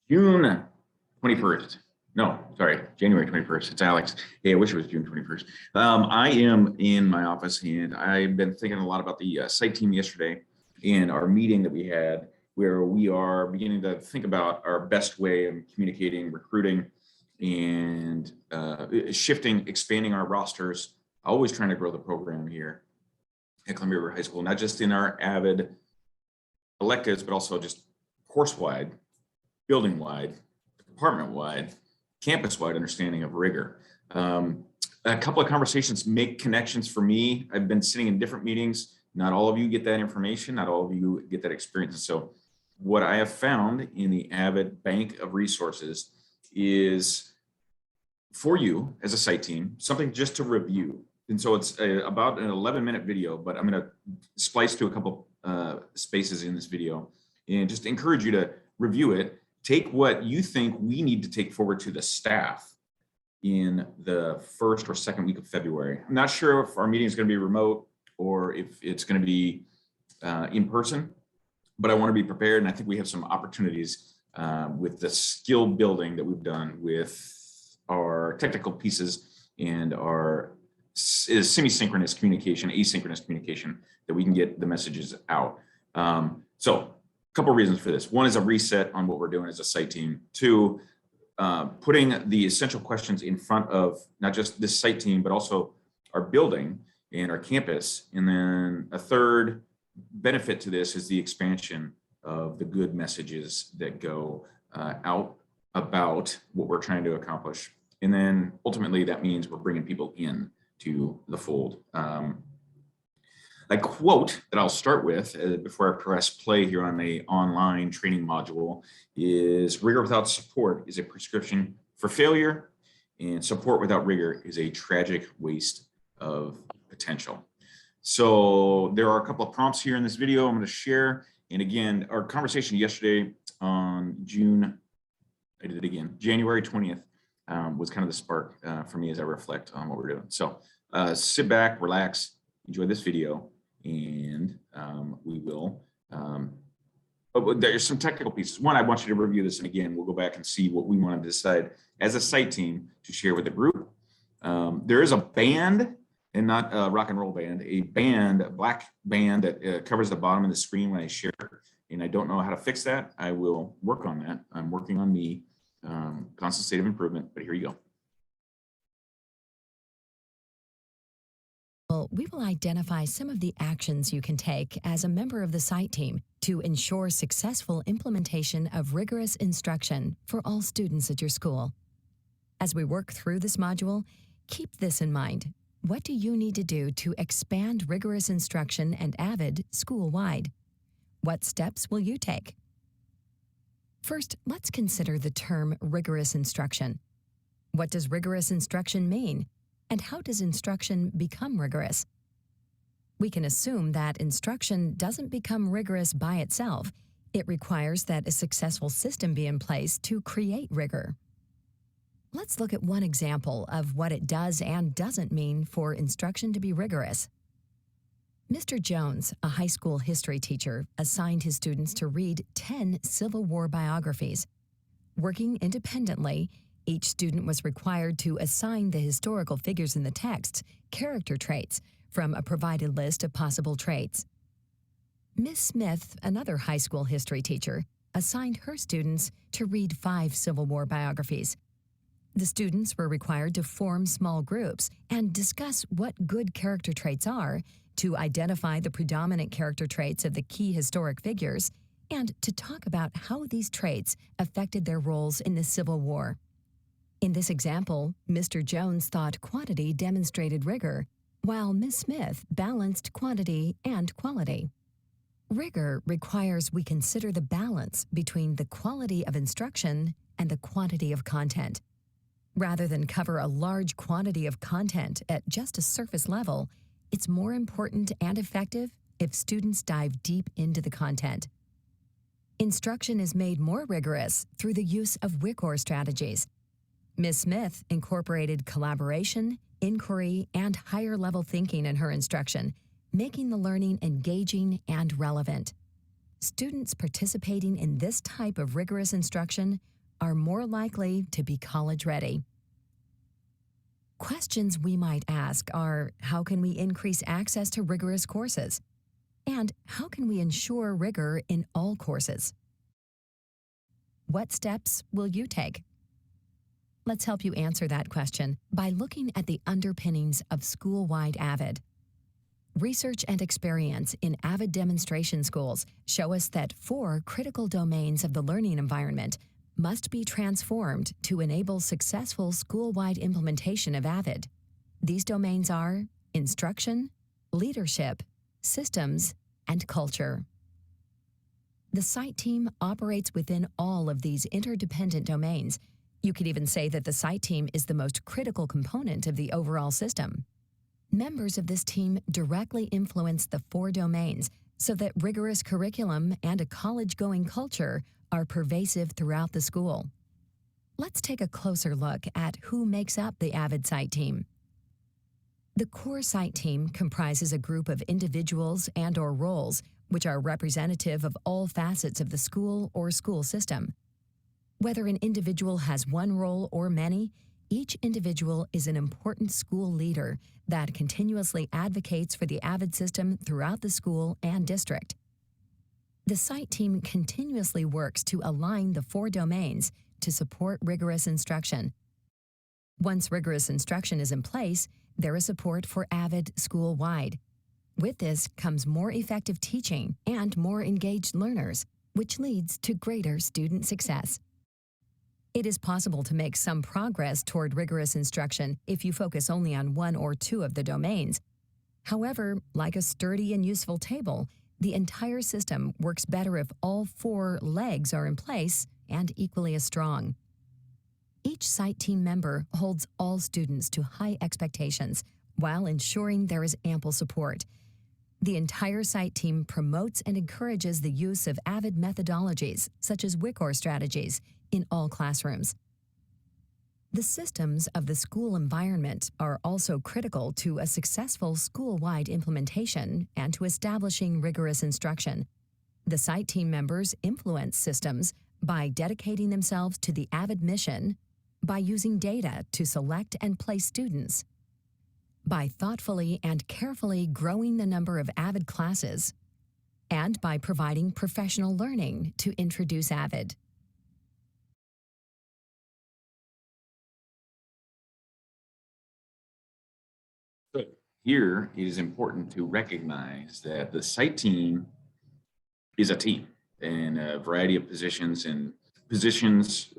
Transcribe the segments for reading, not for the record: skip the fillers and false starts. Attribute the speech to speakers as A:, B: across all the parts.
A: June 21st. No, sorry, January 21st. It's Alex. Hey, I wish it was June 21st. I am in my office and I've been thinking a lot about the site team yesterday and our meeting that we had, where we are beginning to think about our best way of communicating, recruiting, and shifting, expanding our rosters, always trying to grow the program here at Columbia River High School, not just in our AVID electives, but also just course-wide, building-wide, department-wide, campus-wide understanding of rigor. A couple of conversations make connections for me. I've been sitting in different meetings. Not all of you get that information. Not all of you get that experience. And so what I have found in the AVID bank of resources is for you as a site team, something just to review. And so it's about an 11-minute video, but I'm going to splice to a couple spaces in this video and just encourage you to review it. Take what you think we need to take forward to the staff in the first or second week of February. I'm not sure if our meeting is going to be remote or if it's going to be in person, but I want to be prepared. And I think we have some opportunities with the skill building that we've done with our technical pieces and our semi-synchronous communication, asynchronous communication, that we can get the messages out. So a couple of reasons for this. One is a reset on what we're doing as a site team. Two, putting the essential questions in front of not just this site team, but also our building and our campus. And then a third benefit to this is the expansion of the good messages that go out about what we're trying to accomplish. And then ultimately that means we're bringing people in to the fold. A quote that I'll start with before I press play here on the online training module is, rigor without support is a prescription for failure, and support without rigor is a tragic waste of potential. So there are a couple of prompts here in this video I'm going to share. And again, our conversation yesterday on January 20th was kind of the spark for me as I reflect on what we're doing. So sit back, relax, enjoy this video, and we will, but there's some technical pieces. One, I want you to review this, and again, we'll go back and see what we want to decide as a site team to share with the group. There is a band, and not a rock and roll band, a band, a black band that covers the bottom of the screen when I share, and I don't know how to fix that. I will work on that. I'm working on me, constant state of improvement, but here you go.
B: We will identify some of the actions you can take as a member of the site team to ensure successful implementation of rigorous instruction for all students at your school. As we work through this module, keep this in mind. What do you need to do to expand rigorous instruction and AVID school-wide? What steps will you take? First, let's consider the term rigorous instruction. What does rigorous instruction mean? And how does instruction become rigorous? We can assume that instruction doesn't become rigorous by itself. It requires that a successful system be in place to create rigor. Let's look at one example of what it does and doesn't mean for instruction to be rigorous. Mr. Jones, a high school history teacher, assigned his students to read 10 Civil War biographies. Working independently, each student was required to assign the historical figures in the texts character traits from a provided list of possible traits. Miss Smith, another high school history teacher, assigned her students to read 5 Civil War biographies. The students were required to form small groups and discuss what good character traits are, to identify the predominant character traits of the key historic figures, and to talk about how these traits affected their roles in the Civil War. In this example, Mr. Jones thought quantity demonstrated rigor, while Ms. Smith balanced quantity and quality. Rigor requires we consider the balance between the quality of instruction and the quantity of content. Rather than cover a large quantity of content at just a surface level, it's more important and effective if students dive deep into the content. Instruction is made more rigorous through the use of WICOR strategies. Ms. Smith incorporated collaboration, inquiry, and higher-level thinking in her instruction, making the learning engaging and relevant. Students participating in this type of rigorous instruction are more likely to be college ready. Questions we might ask are, how can we increase access to rigorous courses? And how can we ensure rigor in all courses? What steps will you take? Let's help you answer that question by looking at the underpinnings of school-wide AVID. Research and experience in AVID demonstration schools show us that 4 critical domains of the learning environment must be transformed to enable successful school-wide implementation of AVID. These domains are instruction, leadership, systems, and culture. The site team operates within all of these interdependent domains. You could even say that the site team is the most critical component of the overall system. Members of this team directly influence the 4 domains so that rigorous curriculum and a college-going culture are pervasive throughout the school. Let's take a closer look at who makes up the AVID site team. The core site team comprises a group of individuals and/or roles which are representative of all facets of the school or school system. Whether an individual has one role or many, each individual is an important school leader that continuously advocates for the AVID system throughout the school and district. The site team continuously works to align the 4 domains to support rigorous instruction. Once rigorous instruction is in place, there is support for AVID school-wide. With this comes more effective teaching and more engaged learners, which leads to greater student success. It is possible to make some progress toward rigorous instruction if you focus only on 1 or 2 of the domains. However, like a sturdy and useful table, the entire system works better if all 4 legs are in place and equally as strong. Each site team member holds all students to high expectations while ensuring there is ample support. The entire site team promotes and encourages the use of AVID methodologies, such as WICOR strategies, in all classrooms. The systems of the school environment are also critical to a successful school-wide implementation and to establishing rigorous instruction. The site team members influence systems by dedicating themselves to the AVID mission, by using data to select and place students, by thoughtfully and carefully growing the number of AVID classes, and by providing professional learning to introduce AVID.
A: So here it is important to recognize that the site team is a team in a variety of positions, and positions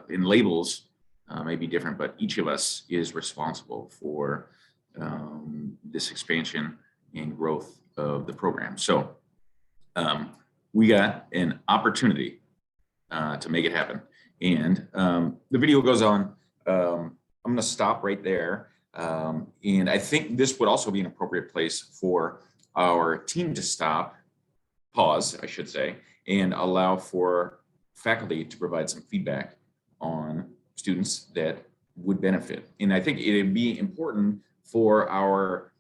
A: in labels may be different, but each of us is responsible for this expansion and growth of the program. So we got an opportunity to make it happen. And the video goes on. I'm going to stop right there. And I think this would also be an appropriate place for our team to stop, pause, I should say, and allow for faculty to provide some feedback on students that would benefit. And I think it'd be important for our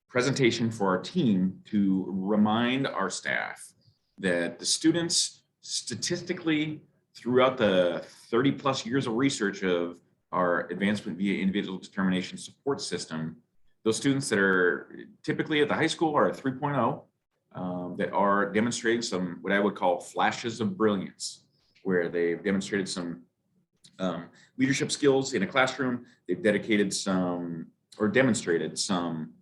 A: presentation for our team to remind our staff that the students statistically throughout the 30 plus years of research of our advancement via individual determination support system, those students that are typically at the high school are at 3.0, that are demonstrating some, what I would call flashes of brilliance, where they've demonstrated some leadership skills in a classroom, they've dedicated some, or demonstrated some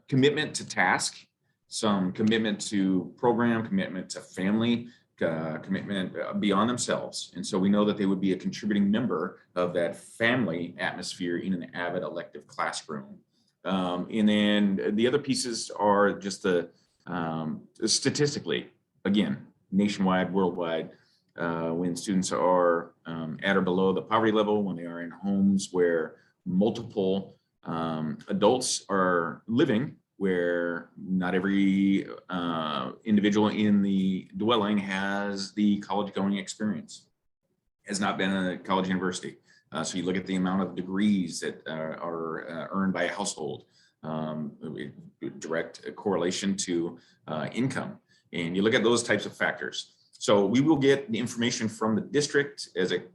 A: commitment to task, some commitment to program, commitment to family, commitment beyond themselves. And so we know that they would be a contributing member of that family atmosphere in an AVID elective classroom. And then the other pieces are just the statistically, again, nationwide, worldwide, when students are at or below the poverty level, when they are in homes where multiple adults are living, where not every individual in the dwelling has the college going experience, has not been a college university. So you look at the amount of degrees that are earned by a household, direct correlation to income. And you look at those types of factors. So we will get the information from the district as it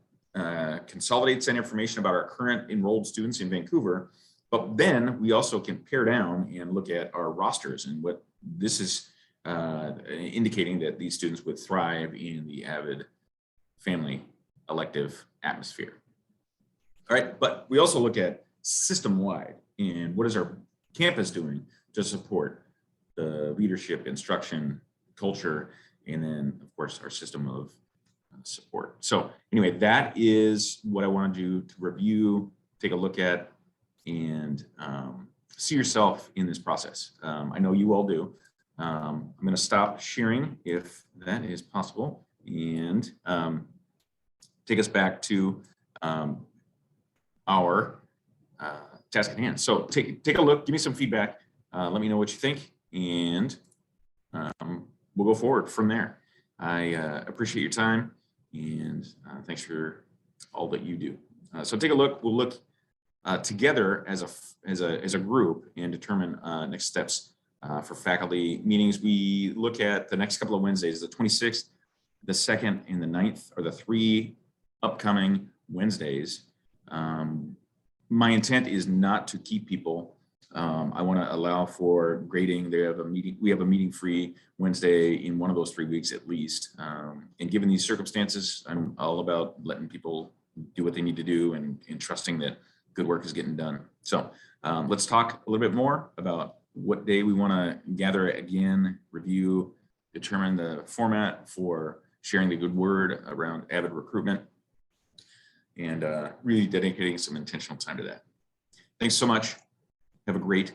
A: consolidates that information about our current enrolled students in Vancouver. But then we also can pare down and look at our rosters, and what this is indicating that these students would thrive in the AVID family elective atmosphere. All right, but we also look at system-wide and what is our campus doing to support the leadership, instruction, culture, and then of course our system of support. So anyway, that is what I wanted you to review, take a look at, and see yourself in this process. I know you all do. I'm going to stop sharing if that is possible, and take us back to our task at hand. So take a look, give me some feedback, let me know what you think, and we'll go forward from there. I appreciate your time, and thanks for all that you do. So take a look. We'll look together as a group and determine next steps for faculty meetings. We look at the next couple of Wednesdays, the 26th, the 2nd, and the 9th are the 3 upcoming Wednesdays. My intent is not to keep people. I want to allow for grading. We have a meeting free Wednesday in one of those 3 weeks at least. And given these circumstances, I'm all about letting people do what they need to do and trusting that good work is getting done. So let's talk a little bit more about what day we want to gather again, review, determine the format for sharing the good word around AVID recruitment, and really dedicating some intentional time to that. Thanks so much. Have a great